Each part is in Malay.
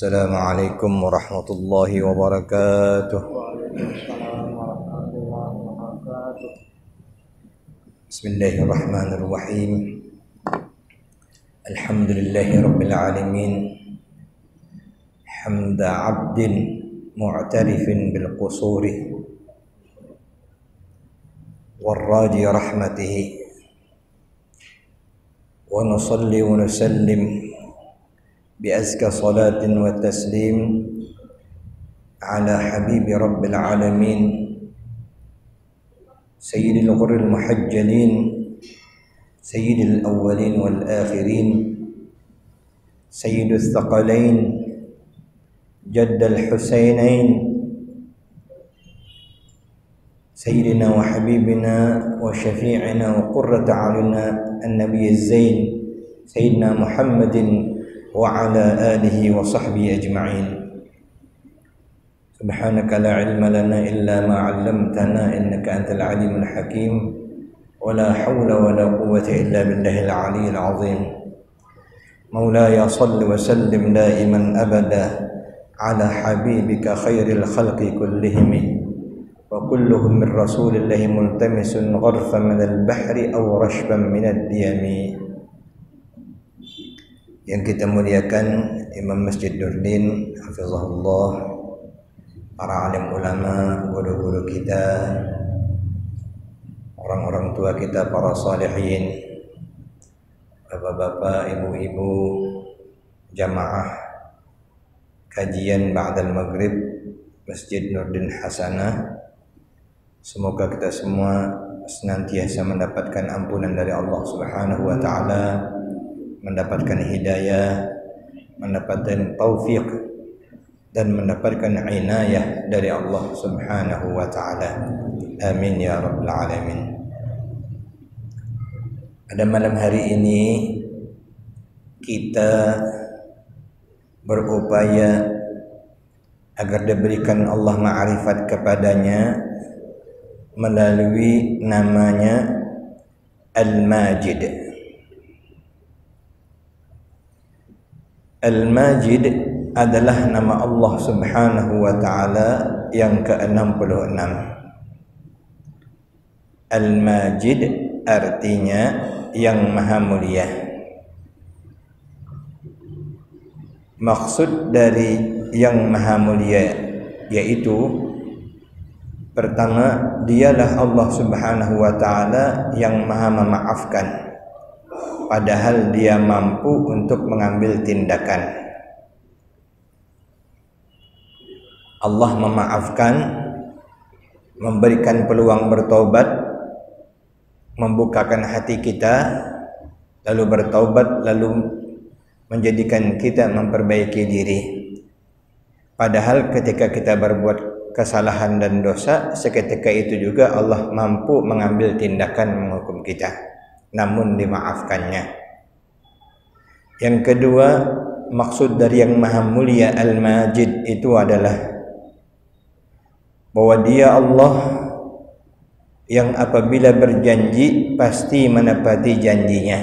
Assalamualaikum warahmatullahi wabarakatuh. Waalaikumsalam warahmatullahi wabarakatuh. Bismillahirrahmanirrahim. Alhamdulillahi rabbil alamin. Hamda 'abdin mu'tarifin bil qusuri warraji rahmatihi. Wa nusalli wa nusallim بأزكى صلاة وتسليم على حبيب رب العالمين سيد الغر المحجلين سيد الأولين والآخرين سيد الثقلين جد الحسينين سيدنا وحبيبنا وشفيعنا وقرة أعيننا النبي الزين سيدنا محمد وعلى آله وصحبه أجمعين. سبحانك لا علم لنا إلا ما علمتنا إنك أنت العليم الحكيم ولا حول ولا قوة إلا بالله العلي العظيم. مولاي صل وسلم دائما أبدا على حبيبك خير الخلق كلهم وكلهم من رسول الله ملتمس غرفا من البحر أو رشفا من الديم. Yang kita muliakan Imam Masjid Nurdin hafizahullah, para alim ulama, guru-guru kita, orang-orang tua kita, para salihin, bapak-bapak, ibu-ibu, jamaah kajian ba'dal maghrib Masjid Nurdin Hasanah. Semoga kita semua senantiasa mendapatkan ampunan dari Allah Subhanahu wa taala, mendapatkan hidayah, mendapatkan taufik, dan mendapatkan inayah dari Allah Subhanahu wa ta'ala. Amin ya rabbal alamin. Pada malam hari ini kita berupaya agar diberikan Allah ma'rifat kepadanya melalui namanya Al-Majid. Al-Majid adalah nama Allah Subhanahu wa ta'ala yang ke-66. Al-Majid artinya yang maha mulia. Maksud dari yang maha mulia yaitu, pertama, dialah Allah Subhanahu wa ta'ala yang maha memaafkan, padahal dia mampu untuk mengambil tindakan. Allah memaafkan, memberikan peluang bertaubat, membukakan hati kita, lalu bertaubat, lalu menjadikan kita memperbaiki diri. Padahal ketika kita berbuat kesalahan dan dosa, seketika itu juga Allah mampu mengambil tindakan menghukum kita, namun dimaafkannya. Yang kedua, maksud dari yang maha mulia Al-Majid itu adalah bahwa dia Allah yang apabila berjanji pasti menepati janjinya.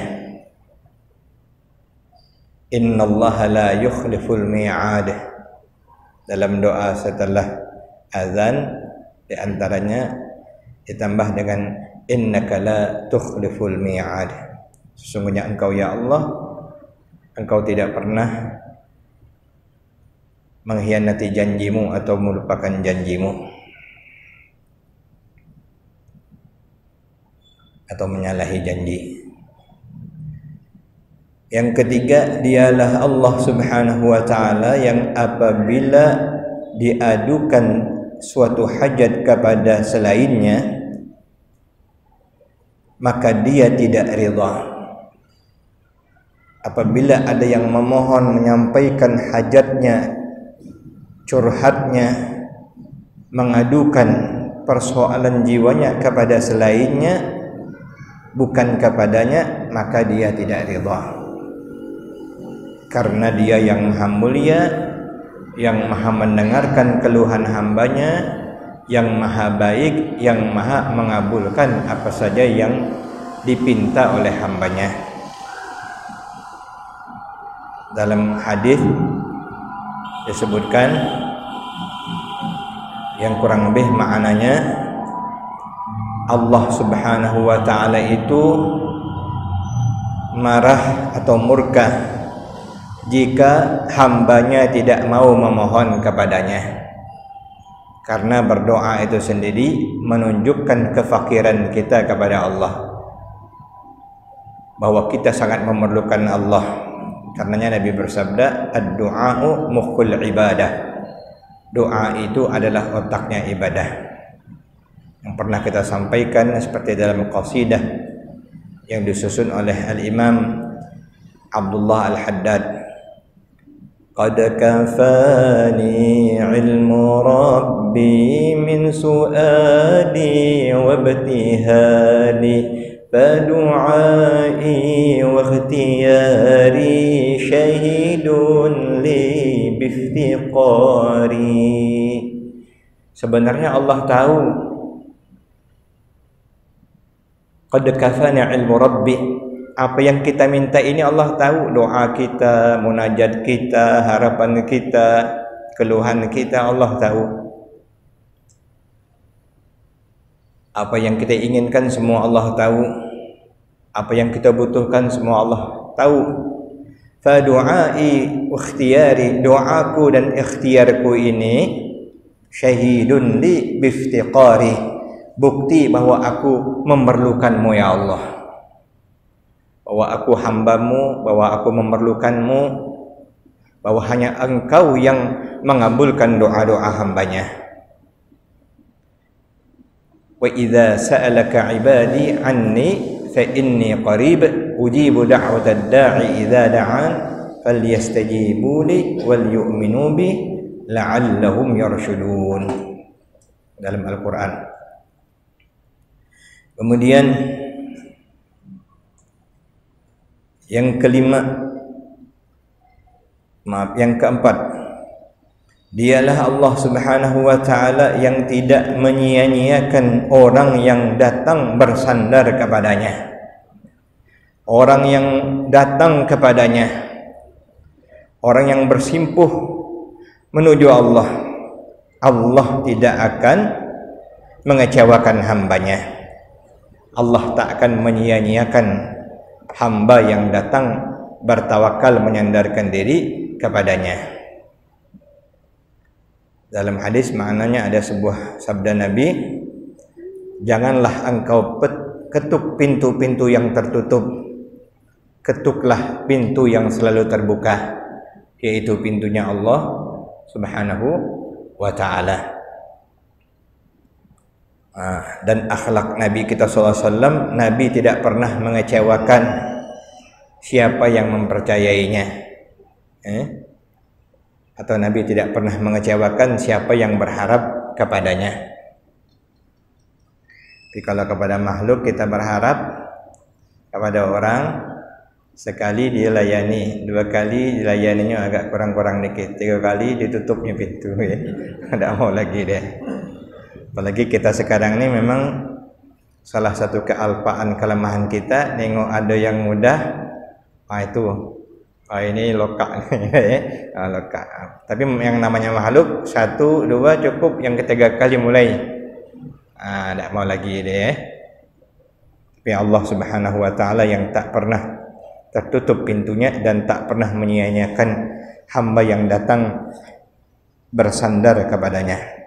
Innallaha la yukhliful mi'ad. Dalam doa setelah azan di antaranya ditambah dengan innaka la tukhliful mi'ad. Sesungguhnya engkau ya Allah, engkau tidak pernah mengkhianati janjimu atau melupakan janjimu atau menyalahi janji. Yang ketiga, dialah Allah Subhanahu wa ta'ala yang apabila diadukan suatu hajat kepada selainnya, maka dia tidak ridha. Apabila ada yang memohon menyampaikan hajatnya, curhatnya, mengadukan persoalan jiwanya kepada selainnya, bukan kepadanya, maka dia tidak ridha. Karena dia yang maha mulia, yang maha mendengarkan keluhan hambanya, yang maha baik, yang maha mengabulkan apa saja yang dipinta oleh hambanya. Dalam hadis disebutkan yang kurang lebih maknanya Allah Subhanahu wa taala itu marah atau murka jika hambanya tidak mau memohon kepadanya, karena berdoa itu sendiri menunjukkan kefakiran kita kepada Allah, bahwa kita sangat memerlukan Allah. Karenanya Nabi bersabda, ad-du'a'u mukhul ibadah. Doa itu adalah otaknya ibadah. Yang pernah kita sampaikan seperti dalam qasidah yang disusun oleh Al-Imam Abdullah Al-Haddad. Qad kafani ilmu rabbi min su'adi wa ibtihali فدعائي واختياري شهيد لي بافتقاري. Sebenarnya Allah tahu. Qad kafana ilmu rabbi, apa yang kita minta ini Allah tahu. Doa kita, munajat kita, harapan kita, keluhan kita Allah tahu. Apa yang kita inginkan semua Allah tahu. Apa yang kita butuhkan semua Allah tahu. Fa du'ai wa ikhtiyari, doaku dan ikhtiarku ini syahidun li biftiqari, bukti bahwa aku memerlukanmu ya Allah, bahwa aku hambamu, bahwa aku memerlukanmu, bahwa hanya Engkau yang mengabulkan doa-doa hambanya. Wa idza sa'alaka 'ibadi 'anni fa inni qarib ujibu da'watad da'i idza da'an falyastajibu li wal yu'minu bi la'allahum yarshudun, dalam Al-Qur'an. Kemudian yang keempat, dialah Allah Subhanahu wa ta'ala yang tidak menyia-nyiakan orang yang datang bersandar kepadanya. Orang yang datang kepadanya, orang yang bersimpuh menuju Allah, Allah tidak akan mengecewakan hambanya. Allah tak akan menyia-nyiakan hamba yang datang bertawakal menyandarkan diri kepadanya. Dalam hadis maknanya ada sebuah sabda Nabi, janganlah engkau ketuk pintu-pintu yang tertutup, ketuklah pintu yang selalu terbuka, yaitu pintunya Allah Subhanahu wa ta'ala. Dan akhlak Nabi kita SAW, Nabi tidak pernah mengecewakan siapa yang mempercayainya, atau Nabi tidak pernah mengecewakan siapa yang berharap kepadanya. Tapi kalau kepada makhluk kita berharap, kepada orang sekali dia layani, dua kali dilayaninya agak kurang-kurang dikit, tiga kali ditutupnya pintu ya. Tidak mau lagi deh. Apalagi kita sekarang ini memang salah satu kealpaan kelemahan kita, nengok ada yang mudah, ini lokak lokak. Tapi yang namanya makhluk, satu, dua cukup, yang ketiga kali mulai tak mau lagi deh. Tapi Allah Subhanahu wa ta'ala yang tak pernah tertutup pintunya dan tak pernah menyia-nyiakan hamba yang datang bersandar kepadanya.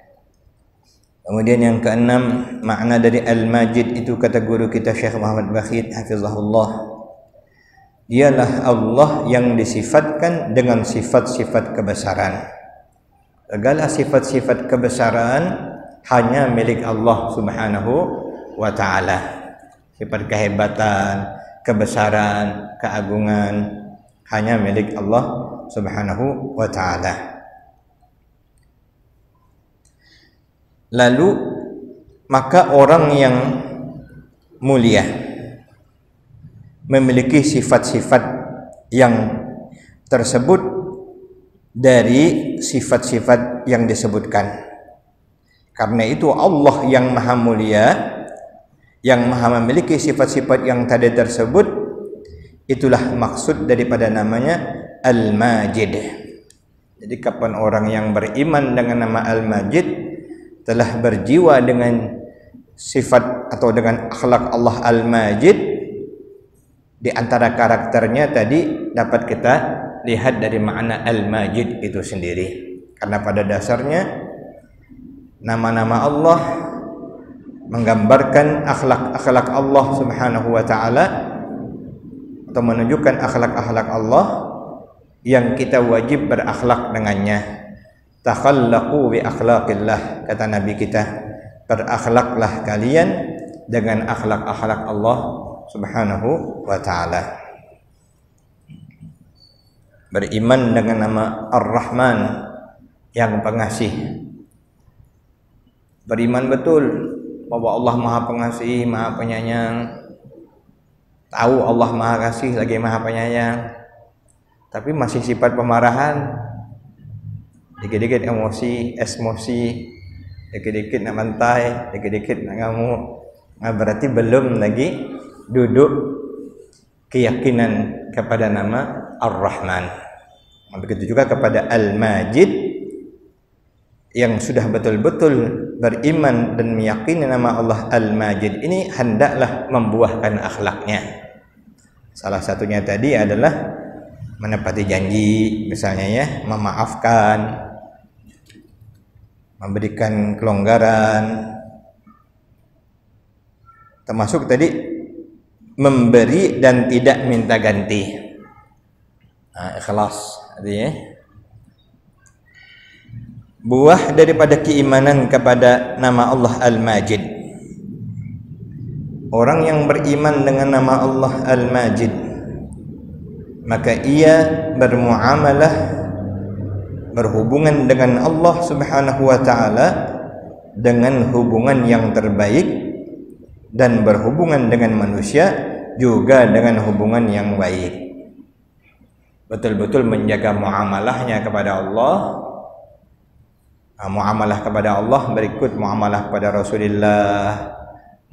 Kemudian yang keenam, makna dari Al-Majid itu kata guru kita Syekh Muhammad Bakhit hafizahullah, dialah Allah yang disifatkan dengan sifat-sifat kebesaran. Segala sifat-sifat kebesaran hanya milik Allah Subhanahu wa ta'ala. Sifat kehebatan, kebesaran, keagungan hanya milik Allah Subhanahu wa ta'ala. Lalu maka orang yang mulia memiliki sifat-sifat yang tersebut dari sifat-sifat yang disebutkan. Karena itu Allah yang maha mulia, yang maha memiliki sifat-sifat yang tadi tersebut, itulah maksud daripada namanya Al-Majid, Jadi kapan orang yang beriman dengan nama Al-Majid telah berjiwa dengan sifat atau dengan akhlak Allah Al-Majid, di antara karakternya tadi dapat kita lihat dari makna Al-Majid itu sendiri. Karena pada dasarnya nama-nama Allah menggambarkan akhlak-akhlak Allah Subhanahu wa taala atau menunjukkan akhlak-akhlak Allah yang kita wajib berakhlak dengannya. Takhallaqu bi akhlaqillah, kata Nabi kita, berakhlaklah kalian dengan akhlak-akhlak Allah Subhanahu wa taala. Beriman dengan nama Ar-Rahman, yang pengasih. Beriman betul bahwa Allah Maha Pengasih, Maha Penyayang. Tahu Allah Maha Kasih lagi Maha Penyayang, tapi masih sifat pemarahan, dikit-dikit emosi, dikit-dikit nak bantai, dikit-dikit nak ngamuk. Nah, berarti belum lagi duduk keyakinan kepada nama Ar-Rahman. Nah, begitu juga kepada Al-Majid, yang sudah betul-betul beriman dan meyakini nama Allah Al-Majid ini hendaklah membuahkan akhlaknya. Salah satunya tadi adalah menepati janji, misalnya ya, memaafkan, memberikan kelonggaran, termasuk tadi memberi dan tidak minta ganti. Nah, ikhlas artinya buah daripada keimanan kepada nama Allah Al-Majid. Orang yang beriman dengan nama Allah Al-Majid, maka ia bermuamalah, berhubungan dengan Allah Subhanahu wa taala dengan hubungan yang terbaik, dan berhubungan dengan manusia juga dengan hubungan yang baik. Betul-betul menjaga muamalahnya kepada Allah. Muamalah kepada Allah berikut muamalah kepada Rasulullah,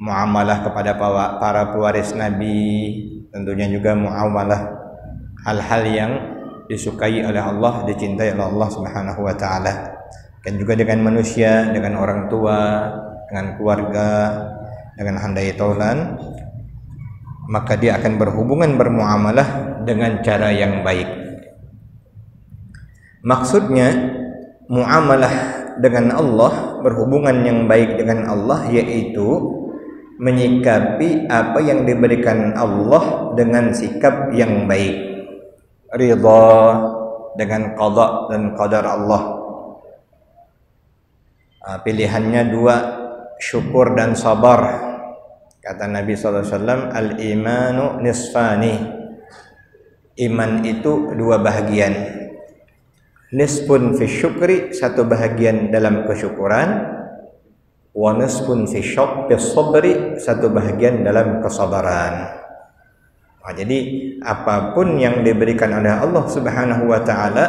muamalah kepada para pewaris Nabi, tentunya juga muamalah hal-hal yang disukai oleh Allah, dicintai oleh Allah Subhanahu wa taala. Dan juga dengan manusia, dengan orang tua, dengan keluarga, dengan handai taulan, maka dia akan berhubungan, bermuamalah dengan cara yang baik. Maksudnya muamalah dengan Allah, berhubungan yang baik dengan Allah, yaitu menyikapi apa yang diberikan Allah dengan sikap yang baik, ridha dengan qada dan qadar Allah. Pilihannya dua, syukur dan sabar. Kata Nabi SAW, al-imanu nisfani, iman itu dua bahagian. Nisfun fi syukri, satu bahagian dalam kesyukuran, wa nisfun fi sabri, satu bahagian dalam kesabaran. Nah, jadi apapun yang diberikan oleh Allah Subhanahu wa taala,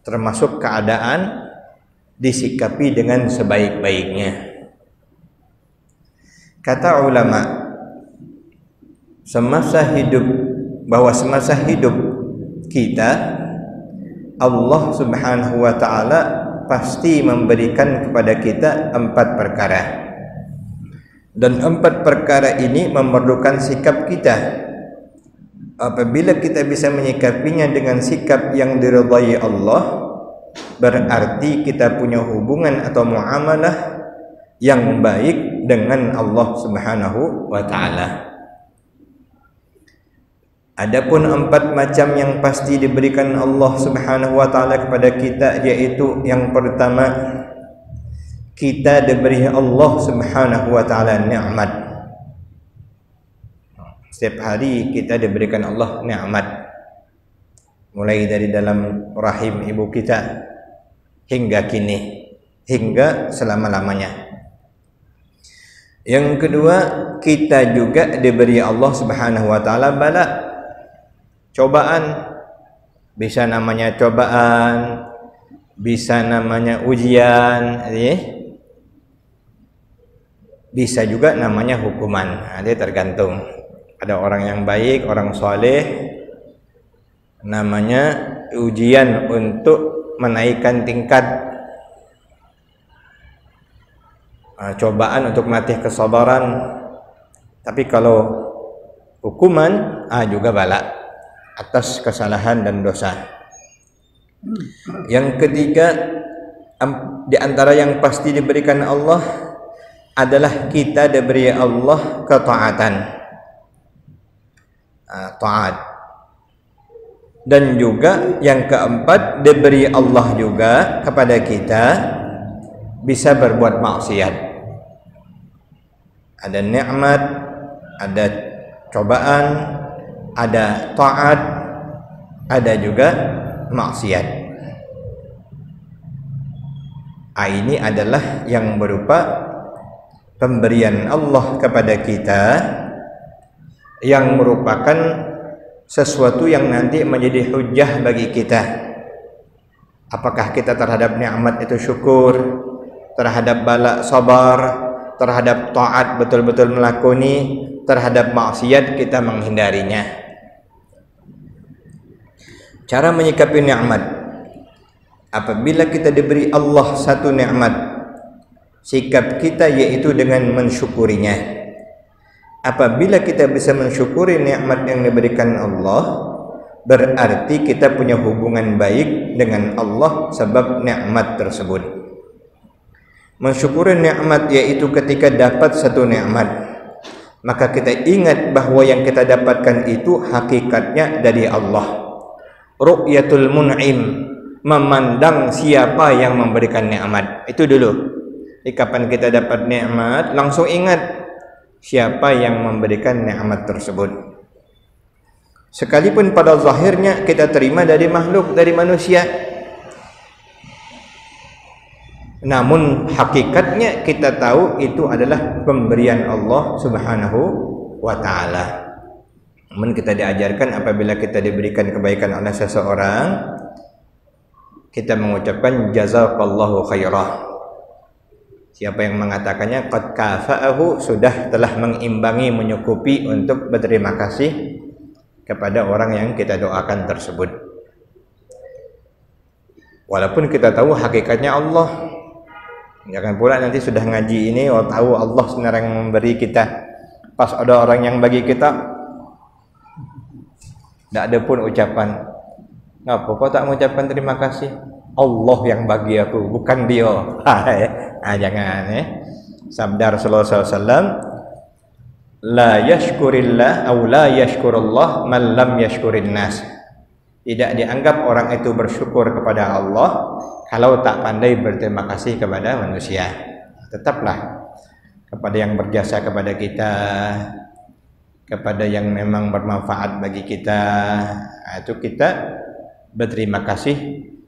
termasuk keadaan, disikapi dengan sebaik-baiknya. Kata ulama, semasa hidup kita, Allah Subhanahu wa taala pasti memberikan kepada kita 4 perkara. Dan 4 perkara ini memerlukan sikap kita. Apabila kita bisa menyikapinya dengan sikap yang diridhai Allah, berarti kita punya hubungan atau muamalah yang baik dengan Allah Subhanahu wa taala. Adapun 4 macam yang pasti diberikan Allah Subhanahu wa taala kepada kita, yaitu yang pertama, kita diberi Allah Subhanahu wa taala nikmat. Setiap hari kita diberikan Allah nikmat, mulai dari dalam rahim ibu kita hingga kini, hingga selama-lamanya. Yang kedua, kita juga diberi Allah Subhanahu wa taala bala, cobaan. Bisa namanya cobaan, bisa namanya ujian, bisa juga namanya hukuman. Dia tergantung. Ada orang yang baik, orang soleh, namanya ujian untuk menaikkan tingkat, cobaan untuk melatih kesabaran. Tapi kalau hukuman juga bala atas kesalahan dan dosa. Yang ketiga, di antara yang pasti diberikan Allah adalah kita diberi Allah ketaatan, taat. Dan juga yang keempat, diberi Allah juga kepada kita bisa berbuat maksiat. Ada nikmat, ada cobaan, ada taat, ada juga maksiat. Ini adalah yang berupa pemberian Allah kepada kita, yang merupakan sesuatu yang nanti menjadi hujjah bagi kita. Apakah kita terhadap nikmat itu syukur, terhadap bala sabar, terhadap taat betul-betul melakoni, terhadap maksiat kita menghindarinya. Cara menyikapi nikmat. Apabila kita diberi Allah satu nikmat, sikap kita yaitu dengan mensyukurinya. Apabila kita bisa mensyukuri nikmat yang diberikan Allah, berarti kita punya hubungan baik dengan Allah sebab nikmat tersebut. Mensyukuri nikmat yaitu ketika dapat satu nikmat, maka kita ingat bahwa yang kita dapatkan itu hakikatnya dari Allah. Ru'yatul mun'im, memandang siapa yang memberikan nikmat. Itu dulu. Kapan kita dapat nikmat, langsung ingat siapa yang memberikan nikmat tersebut. Sekalipun pada zahirnya kita terima dari makhluk, dari manusia, namun hakikatnya kita tahu itu adalah pemberian Allah Subhanahu wa ta'ala. Namun kita diajarkan apabila kita diberikan kebaikan oleh seseorang, kita mengucapkan jazakallahu khairah. Siapa yang mengatakannya qad kafa'ahu, sudah telah mengimbangi, menyukupi untuk berterima kasih kepada orang yang kita doakan tersebut. Walaupun kita tahu hakikatnya Allah. Jangan pula nanti sudah ngaji ini tahu Allah sebenarnya yang memberi kita, pas ada orang yang bagi kita tidak ada pun ucapan. Ngapa kau tak mengucapkan terima kasih? Allah yang bagi aku, bukan dia. Jangan Sabda Rasulullah SAW, la yashkurillah atau la yashkurullah man lam yashkurin nas. Tidak dianggap orang itu bersyukur kepada Allah kalau tak pandai berterima kasih kepada manusia. Tetaplah kepada yang berjasa kepada kita, kepada yang memang bermanfaat bagi kita, itu kita berterima kasih,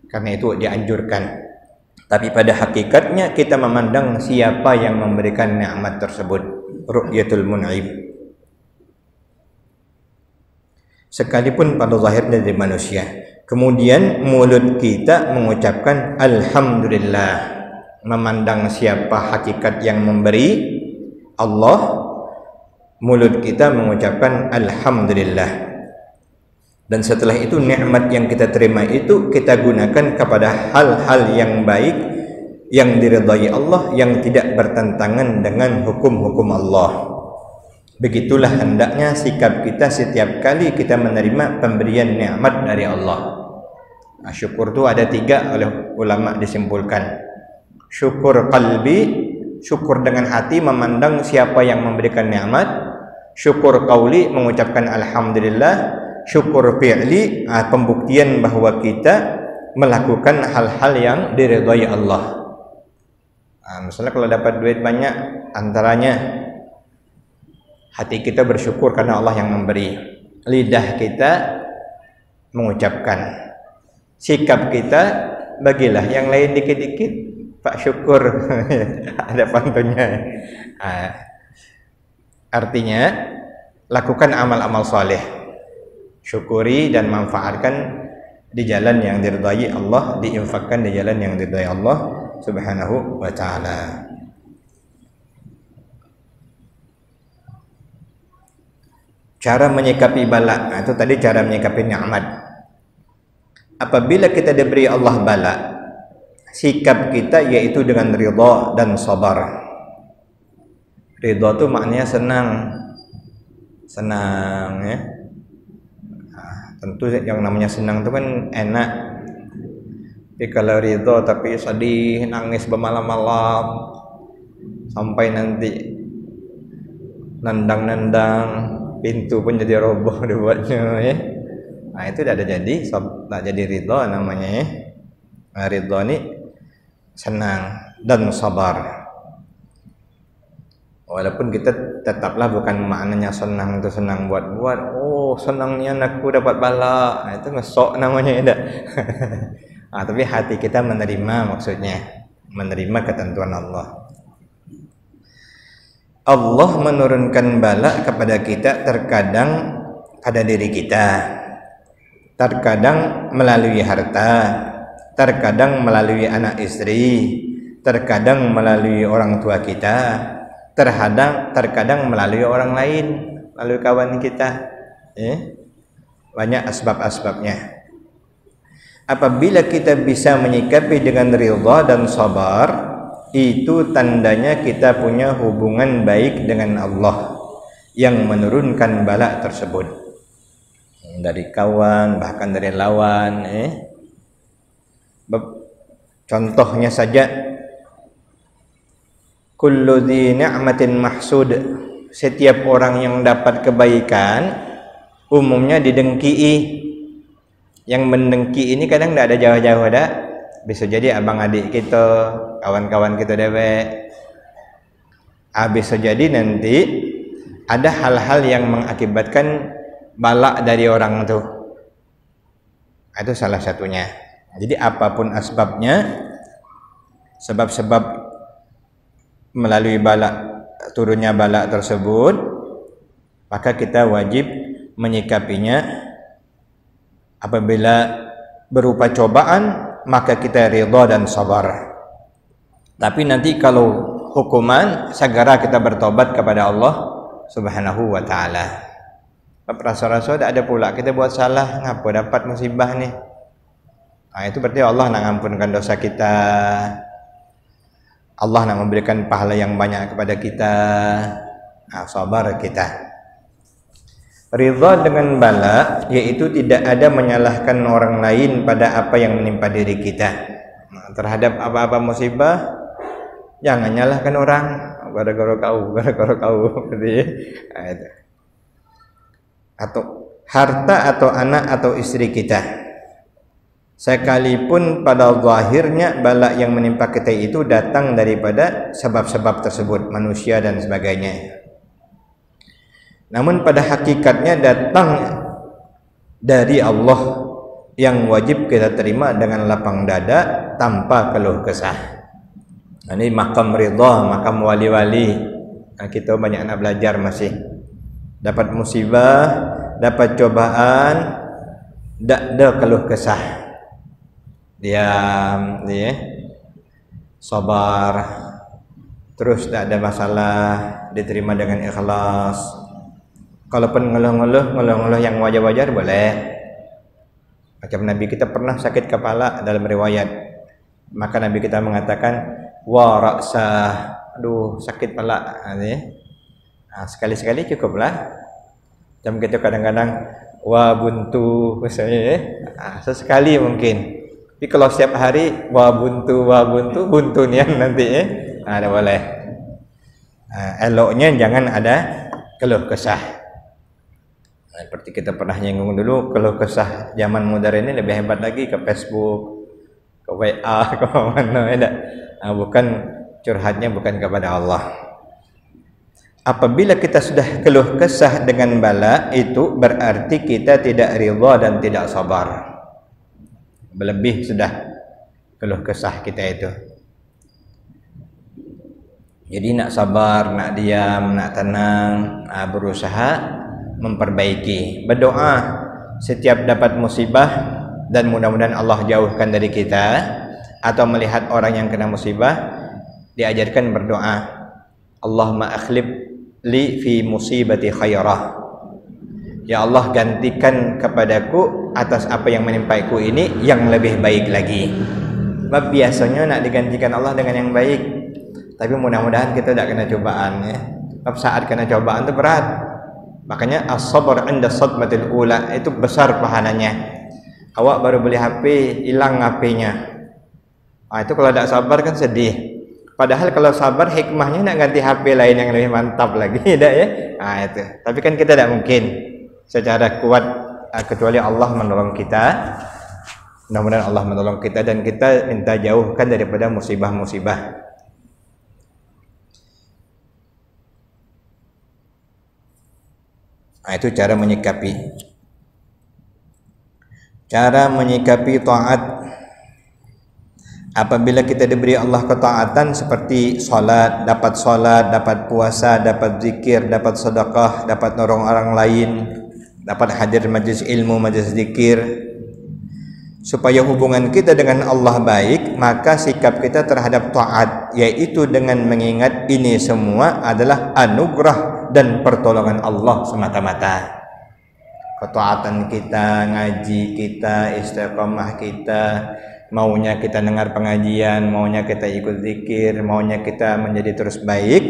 karena itu dianjurkan. Tapi pada hakikatnya kita memandang siapa yang memberikan nikmat tersebut, ru'yatul mun'im. Sekalipun pada zahirnya dari manusia. Kemudian mulut kita mengucapkan alhamdulillah, memandang siapa hakikat yang memberi, Allah. Mulut kita mengucapkan alhamdulillah. Dan setelah itu nikmat yang kita terima itu kita gunakan kepada hal-hal yang baik, yang diridhai Allah, yang tidak bertentangan dengan hukum-hukum Allah. Begitulah hendaknya sikap kita setiap kali kita menerima pemberian nikmat dari Allah. Syukur itu ada 3 oleh ulama disimpulkan. Syukur qalbi, syukur dengan hati memandang siapa yang memberikan nikmat. Syukur qauli, mengucapkan alhamdulillah. Syukur fi'li, pembuktian bahwa kita melakukan hal-hal yang diridhai Allah. Misalnya kalau dapat duit banyak, antaranya hati kita bersyukur karena Allah yang memberi. Lidah kita mengucapkan. Sikap kita, bagilah yang lain dikit-dikit, Pak syukur. Ada pantunnya. Artinya lakukan amal-amal saleh. Syukuri dan manfaatkan di jalan yang diridhai Allah, diinfakkan di jalan yang diridhai Allah Subhanahu wa ta'ala. Cara menyikapi bala, itu tadi cara menyikapi nikmat. apabila kita diberi Allah bala, sikap kita yaitu dengan ridha dan sabar. Ridha itu maknanya senang ya. Tentu yang namanya senang itu kan enak. Tapi kalau ridha tapi sedih, nangis bermalam-malam sampai nanti nendang-nendang pintu pun jadi roboh dibuatnya ya. Nah itu tidak jadi ridha namanya ya. Nah, ridha ini senang dan sabar. Walaupun kita tetaplah bukan maknanya senang itu senang buat-buat. Oh senangnya anakku dapat bala, nah, itu ngesok namanya ya. Nah, tapi hati kita menerima, maksudnya menerima ketentuan Allah. Allah menurunkan bala kepada kita terkadang pada diri kita, terkadang melalui harta, terkadang melalui anak istri, terkadang melalui orang tua kita, terkadang melalui orang lain, melalui kawan kita ya. Banyak asbab-asbabnya. Apabila kita bisa menyikapi dengan ridha dan sabar, itu tandanya kita punya hubungan baik dengan Allah yang menurunkan bala tersebut dari kawan, bahkan dari lawan contohnya saja, kullu dhi ni'matin mahsud, setiap orang yang dapat kebaikan umumnya didengki. Yang mendengki ini kadang tidak ada jauh-jauh ada, bisa jadi abang adik kita, kawan-kawan kita dewek. Bisa jadi nanti ada hal-hal yang mengakibatkan balak dari orang itu. Itu salah satunya. Jadi apapun asbabnya, sebab-sebab melalui balak, turunnya balak tersebut, maka kita wajib menyikapinya. Apabila berupa cobaan, maka kita ridha dan sabar. Tapi nanti kalau hukuman, segera kita bertobat kepada Allah Subhanahu wa taala. Rasa-rasa ada pula kita buat salah, ngapa dapat musibah nih. Nah, itu berarti Allah nak ampunkan dosa kita. Allah nak memberikan pahala yang banyak kepada kita. Nah, sabar kita. Ridha dengan bala yaitu tidak ada menyalahkan orang lain pada apa yang menimpa diri kita. Nah, terhadap apa-apa musibah jangan nyalahkan orang, gara-gara kau nah, itu. Atau harta atau anak atau istri kita. Sekalipun pada zahirnya bala yang menimpa kita itu datang daripada sebab-sebab tersebut, manusia dan sebagainya. Namun pada hakikatnya datang dari Allah yang wajib kita terima dengan lapang dada tanpa keluh kesah. Nah, ini makam ridha, makam wali-wali. Nah, kita banyak nak belajar masih. Dapat musibah, dapat cobaan, tak ada keluh kesah. Diam, sabar. Terus tak ada masalah, diterima dengan ikhlas. Kalaupun ngeluh-ngeluh yang wajar-wajar boleh. Macam Nabi kita pernah sakit kepala dalam riwayat, maka Nabi kita mengatakan wa ra'sah, aduh sakit kepala. Nah, sekali-sekali cukuplah. Macam kita kadang-kadang wa buntu misalnya sesekali mungkin. Tapi kalau setiap hari wa buntu nian nanti ada boleh. Eloknya jangan ada keluh kesah. Seperti kita pernah nyinggung dulu, keluh kesah zaman modern ini lebih hebat lagi, ke Facebook, ke WA, ke mana bukan curhatnya bukan kepada Allah. Apabila kita sudah keluh kesah dengan bala, itu berarti kita tidak ridha dan tidak sabar. Berlebih sudah keluh kesah kita itu. Jadi nak sabar, nak diam, nak tenang, berusaha memperbaiki, berdoa setiap dapat musibah dan mudah-mudahan Allah jauhkan dari kita, atau melihat orang yang kena musibah, diajarkan berdoa, Allahumma akhlib li fi musibati khairah, Ya Allah, gantikan kepadaku atas apa yang menimpaiku ini yang lebih baik lagi. Sebab biasanya nak digantikan Allah dengan yang baik. Tapi mudah-mudahan kita tidak kena cobaan ya. Sebab saat kena cobaan itu berat. Makanya as-sabr 'inda sadmatil ula itu besar pahalanya. Awak baru beli HP, hilang HP-nya. Itu kalau tidak sabar kan sedih. Padahal kalau sabar hikmahnya nak ganti HP lain yang lebih mantap lagi, tidak ya? Itu. Tapi kan kita tidak mungkin secara kuat kecuali Allah menolong kita. Mudah-mudahan Allah menolong kita dan kita minta jauhkan daripada musibah-musibah. Itu cara menyikapi. Cara menyikapi taat. Apabila kita diberi Allah ketaatan seperti salat, dapat puasa, dapat zikir, dapat sedekah, dapat nolong orang lain, dapat hadir majlis ilmu, majlis zikir, supaya hubungan kita dengan Allah baik, maka sikap kita terhadap taat, yaitu dengan mengingat ini semua adalah anugerah dan pertolongan Allah semata-mata. Ketaatan kita, ngaji kita, istiqamah kita, maunya kita dengar pengajian, maunya kita ikut zikir, maunya kita menjadi terus baik,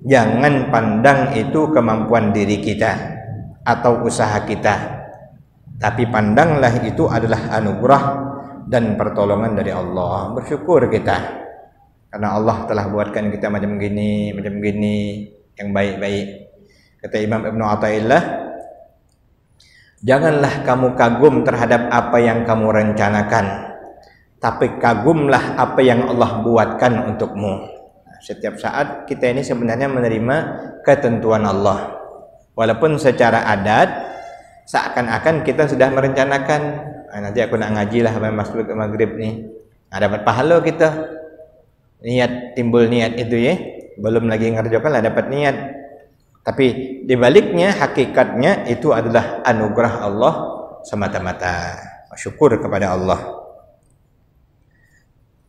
jangan pandang itu kemampuan diri kita atau usaha kita, tapi pandanglah itu adalah anugerah dan pertolongan dari Allah. Bersyukur kita karena Allah telah buatkan kita macam gini yang baik-baik. Kata Imam Ibnu Athaillah, janganlah kamu kagum terhadap apa yang kamu rencanakan, tapi kagumlah apa yang Allah buatkan untukmu. Setiap saat kita ini sebenarnya menerima ketentuan Allah. Walaupun secara adat seakan-akan kita sudah merencanakan, nanti aku nak ngaji lah sampai maghrib nih. Dapat pahala kita. Timbul niat itu ya. Belum lagi ngerjakan lah dapat niat. Tapi dibaliknya hakikatnya itu adalah anugerah Allah semata-mata. Syukur kepada Allah.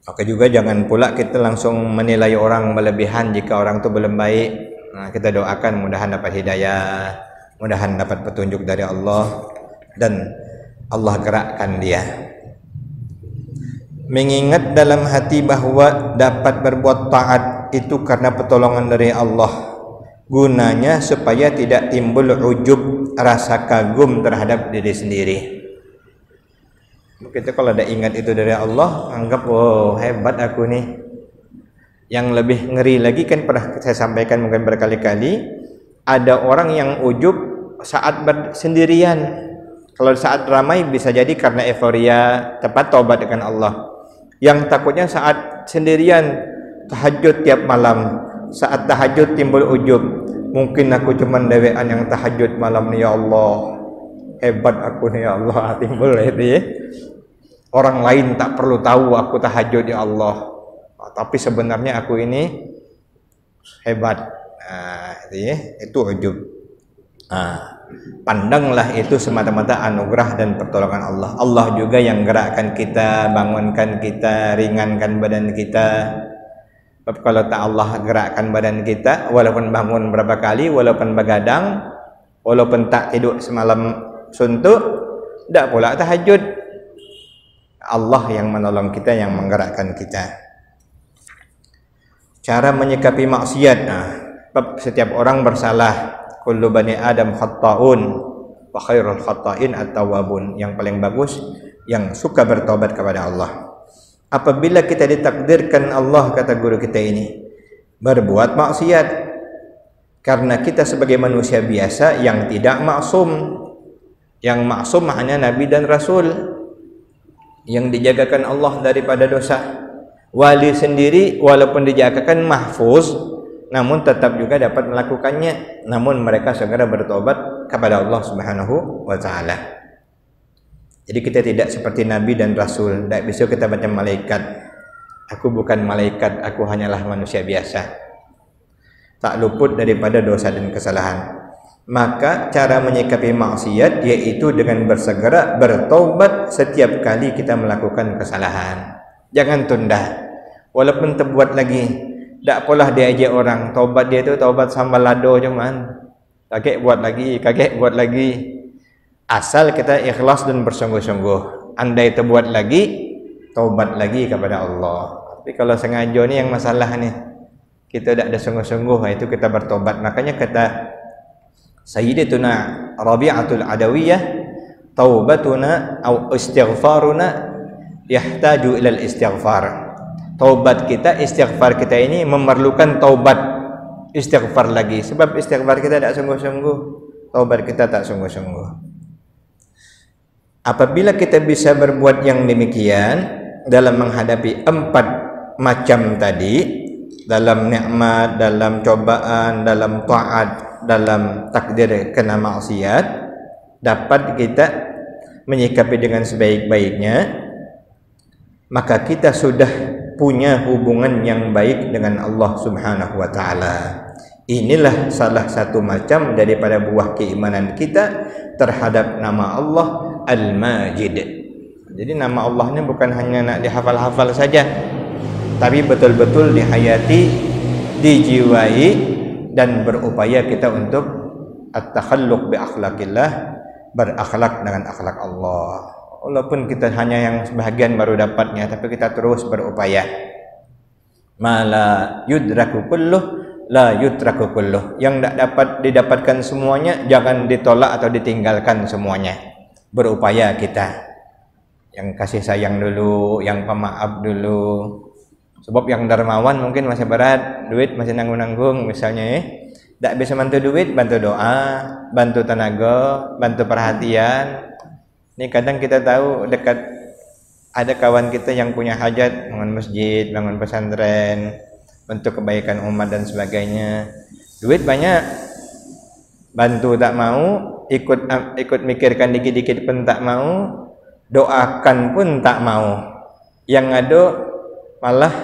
Maka juga jangan pula kita langsung menilai orang berlebihan jika orang itu belum baik. Kita doakan mudahan dapat hidayah, mudahan dapat petunjuk dari Allah dan Allah gerakkan dia. Mengingat dalam hati bahwa dapat berbuat taat itu karena pertolongan dari Allah. Gunanya supaya tidak timbul ujub, rasa kagum terhadap diri sendiri. Kita kalau ada ingat itu dari Allah, anggap hebat aku nih. Yang lebih ngeri lagi kan pernah saya sampaikan mungkin berkali-kali, ada orang yang ujub saat sendirian. Kalau saat ramai bisa jadi karena euforia tepat taubat dengan Allah. Yang takutnya saat sendirian tahajud tiap malam, saat tahajud timbul ujub. Mungkin aku cuman dewean yang tahajud malam ni, ya Allah, hebat aku ni, ya Allah, timbul itu ya. Orang lain tak perlu tahu aku tahajud, ya Allah, tapi sebenarnya aku ini hebat. Itu ujub. Pandanglah itu semata-mata anugerah dan pertolongan Allah. Allah juga yang gerakkan kita, bangunkan kita, ringankan badan kita. Kalau tak Allah gerakkan badan kita, walaupun bangun berapa kali, walaupun begadang, walaupun tak tidur semalam suntuk, tak pula tahajud, Allah yang menolong kita, yang menggerakkan kita. Cara menyikapi maksiat. Setiap orang bersalah. Kullu bani Adam khatta'un wa khairul khatta'in at-tawwabun. Yang paling bagus yang suka bertobat kepada Allah. Apabila kita ditakdirkan Allah, kata guru kita ini, berbuat maksiat, karena kita sebagai manusia biasa yang tidak maksum. Yang maksum hanya Nabi dan Rasul yang dijagakan Allah daripada dosa. Wali sendiri walaupun dijagakan mahfuz, namun tetap juga dapat melakukannya. Namun mereka segera bertobat kepada Allah Subhanahu wa ta'ala. Jadi kita tidak seperti Nabi dan Rasul. Tidak bisa kita macam malaikat. Aku bukan malaikat, aku hanyalah manusia biasa, tak luput daripada dosa dan kesalahan. Maka cara menyikapi maksiat yaitu dengan bersegera bertaubat setiap kali kita melakukan kesalahan. Jangan tunda. Walaupun terbuat lagi, tak polah diajak orang taubat, dia tu taubat sambal lado cuman kakek buat lagi, Asal kita ikhlas dan bersungguh-sungguh. Andai terbuat lagi, taubat lagi kepada Allah. Tapi kalau sengaja ni yang masalah ni, kita tak ada sungguh-sungguh, itu kita bertobat. Makanya kata Sayyidatuna Rabi'atul Adawiyah, taubatuna atau istighfaruna yahtaju ilal istighfar. Taubat kita, istighfar kita ini memerlukan taubat, istighfar lagi. Sebab istighfar kita tak sungguh-sungguh, taubat kita tak sungguh-sungguh. Apabila kita bisa berbuat yang demikian dalam menghadapi 4 macam tadi, dalam nikmat, dalam cobaan, dalam taat, dalam takdir kena maksiat, dapat kita menyikapi dengan sebaik-baiknya, maka kita sudah punya hubungan yang baik dengan Allah Subhanahu wa taala. Inilah salah satu macam daripada buah keimanan kita terhadap nama Allah Al-Majid. Jadi nama Allah ni bukan hanya nak dihafal-hafal saja, tapi betul-betul dihayati, dijiwai, dan berupaya kita untuk at-takhalluq bi akhlaqillah, berakhlak dengan akhlak Allah. Walaupun kita hanya yang sebahagian baru dapatnya, tapi kita terus berupaya. Ma la yudraku kulluh, la yutraku kulluh. Yang tak dapat didapatkan semuanya, jangan ditolak atau ditinggalkan semuanya. Berupaya kita. Yang kasih sayang dulu, yang pemaaf dulu. Sebab yang dermawan mungkin masih berat, duit masih nanggung-nanggung misalnya. Tak bisa bantu duit, bantu doa, bantu tenaga, bantu perhatian. Ini kadang kita tahu dekat ada kawan kita yang punya hajat, bangun masjid, bangun pesantren, untuk kebaikan umat dan sebagainya. Duit banyak, bantu tak mau, ikut mikirkan dikit-dikit pun tak mau, doakan pun tak mau. Yang ada malah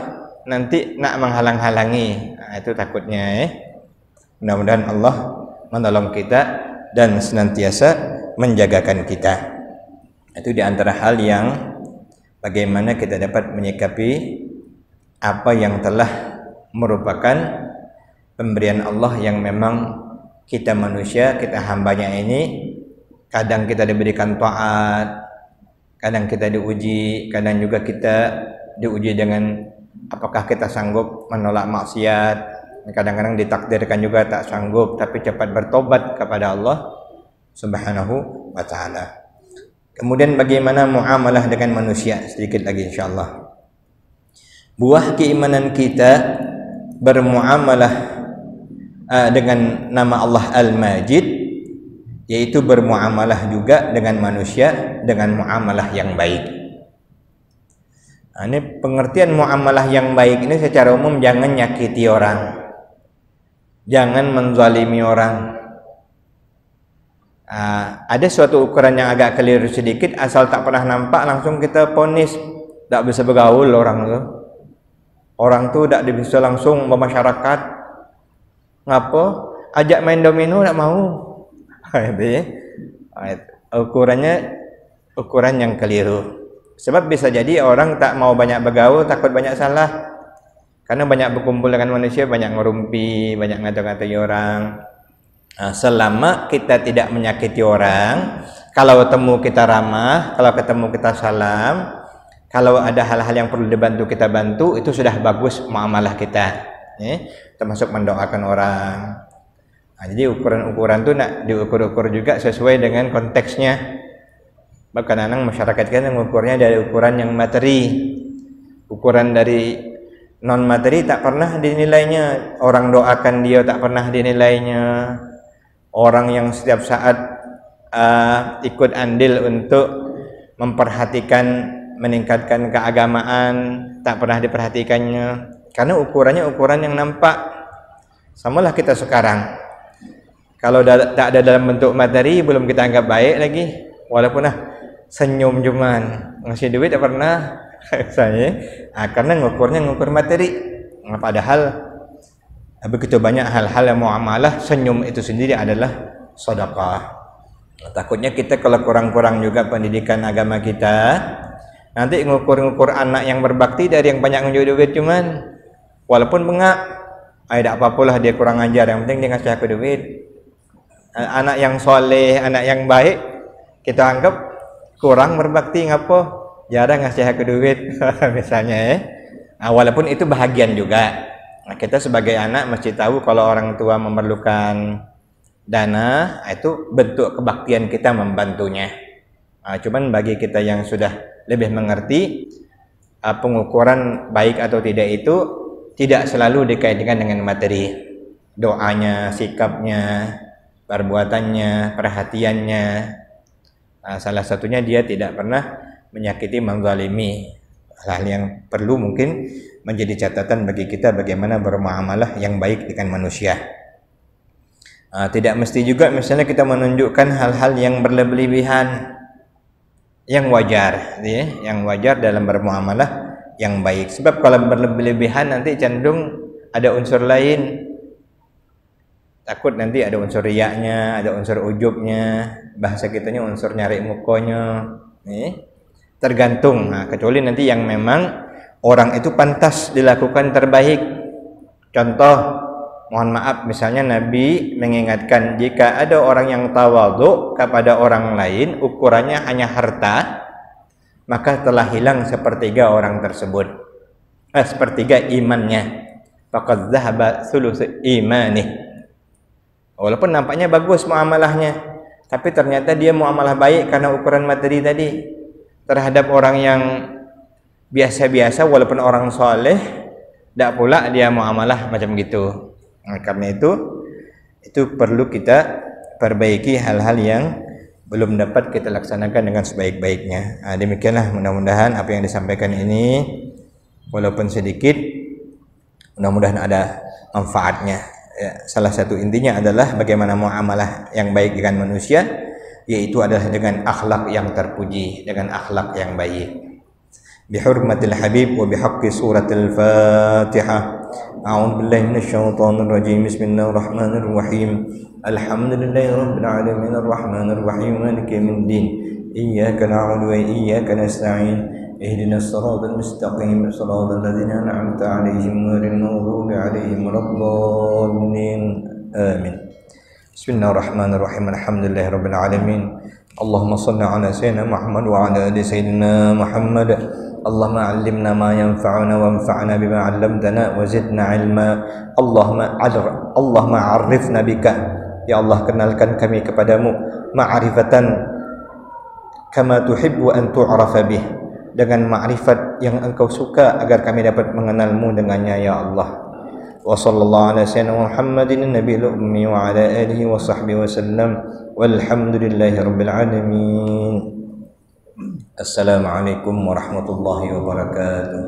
nanti nak menghalang-halangi. Itu takutnya. Mudah-mudahan Allah menolong kita dan senantiasa menjagakan kita. Itu di antara hal yang bagaimana kita dapat menyikapi apa yang telah merupakan pemberian Allah yang memang kita manusia, kita hambanya ini kadang kita diberikan taat, kadang kita diuji, kadang juga kita diuji dengan apakah kita sanggup menolak maksiat. Kadang-kadang ditakdirkan juga tak sanggup, tapi cepat bertobat kepada Allah Subhanahu wa taala. Kemudian bagaimana muamalah dengan manusia, sedikit lagi insyaallah. Buah keimanan kita bermuamalah dengan nama Allah Al-Majid, yaitu bermuamalah juga dengan manusia dengan muamalah yang baik. Ini pengertian muamalah yang baik ini secara umum, jangan nyakiti orang, jangan menzalimi orang. Ada suatu ukuran yang agak keliru sedikit, asal tak pernah nampak langsung kita ponis tak bisa bergaul orang tu. Orang tu tak bisa langsung bermasyarakat. Ngapa? Ajak main domino tak mau. Itu ya. Ukurannya ukuran yang keliru. Sebab bisa jadi orang tak mau banyak bergaul, takut banyak salah. Karena banyak berkumpul dengan manusia, banyak ngerumpi, banyak ngata-ngatai orang. Selama kita tidak menyakiti orang, kalau ketemu kita ramah, kalau ketemu kita salam, kalau ada hal-hal yang perlu dibantu kita bantu, itu sudah bagus muamalah kita. Termasuk mendoakan orang. Jadi ukuran-ukuran itu nak diukur-ukur juga sesuai dengan konteksnya. Bahkan anak masyarakat kita mengukurnya dari ukuran yang materi. Ukuran dari non materi tak pernah dinilainya. Orang doakan dia tak pernah dinilainya. Orang yang setiap saat ikut andil untuk memperhatikan, meningkatkan keagamaan, tak pernah diperhatikannya. Karena ukurannya ukuran yang nampak. Samalah kita sekarang. Kalau tak ada dalam bentuk materi, belum kita anggap baik lagi. Walaupun senyum cuman, ngasih duit tak pernah. Saya, karena ngukurnya ngukur materi. Padahal begitu banyak hal-hal yang muamalah, senyum itu sendiri adalah sedekah. Takutnya kita kalau kurang-kurang juga pendidikan agama kita, nanti ngukur-ngukur anak yang berbakti dari yang banyak ngunjuk duit cuman, walaupun bengak, tak apa-apalah dia kurang ajar, yang penting dia ngasih aku duit. Anak yang soleh, anak yang baik, kita anggap kurang berbakti ngapo jarang ngasih aku duit misalnya walaupun itu bahagian juga. Nah, kita sebagai anak mesti tahu kalau orang tua memerlukan dana, itu bentuk kebaktian kita membantunya. Cuman bagi kita yang sudah lebih mengerti, pengukuran baik atau tidak itu tidak selalu dikaitkan dengan materi. Doanya, sikapnya, perbuatannya, perhatiannya. Salah satunya dia tidak pernah menyakiti, menzalimi. Hal yang perlu mungkin menjadi catatan bagi kita bagaimana bermuamalah yang baik dengan manusia. Tidak mesti juga misalnya kita menunjukkan hal-hal yang berlebihan, yang wajar, ya, yang wajar dalam bermuamalah yang baik. Sebab kalau berlebihan nanti cenderung ada unsur lain. Takut nanti ada unsur riyaknya, ada unsur ujubnya, bahasa kitanya unsur nyari mukonya. Tergantung. Kecuali nanti yang memang orang itu pantas dilakukan terbaik. Contoh, mohon maaf, misalnya Nabi mengingatkan jika ada orang yang tawadhu kepada orang lain ukurannya hanya harta, maka telah hilang sepertiga orang tersebut, sepertiga imannya. Faqad dhahaba thulutsu imanih. Walaupun nampaknya bagus muamalahnya, tapi ternyata dia muamalah baik karena ukuran materi tadi. Terhadap orang yang biasa-biasa walaupun orang soleh, tidak pula dia muamalah macam gitu. Karena itu perlu kita perbaiki hal-hal yang belum dapat kita laksanakan dengan sebaik-baiknya. Demikianlah mudah-mudahan apa yang disampaikan ini walaupun sedikit, mudah-mudahan ada manfaatnya. Salah satu intinya adalah bagaimana muamalah yang baik dengan manusia, yaitu adalah dengan akhlak yang terpuji, dengan akhlak yang baik. Bihurmatil Habib wa bihaqqi suratil Fatihah. A'udzu billahi minasyaitonir rajim. Bismillahirrahmanirrahim. Alhamdulillahi rabbil alamin arrahmanir rahim maliki yaumiddin. Iyyaka na'budu wa iyyaka nasta'in. Ihdinas siratal mustaqim. Shiratal ladzina an'amta 'alaihim ghairil maghdubi 'alaihim waladdallin. Amin. Bismillahirrahmanirrahim. Alhamdulillahi rabbil alamin. Allahumma shalli ala sayyidina Muhammad wa ala ali sayyidina Muhammad. Allahumma 'allimna ma yanfa'una wanfa'na bima 'allamtana wa zidna 'ilma. Allahumma 'arifna bika. Ya Allah, kenalkan kami kepadamu ma'rifatan kama tuhibbu an tu'rafa bih, dengan ma'rifat yang engkau suka agar kami dapat mengenalmu dengannya ya Allah. Wa sallallahu ala sayyidina Muhammadin nabiyil ummi wa ala alihi wa sahbihi wasallam. Walhamdulillahi rabbil alamin. Assalamualaikum warahmatullahi wabarakatuh.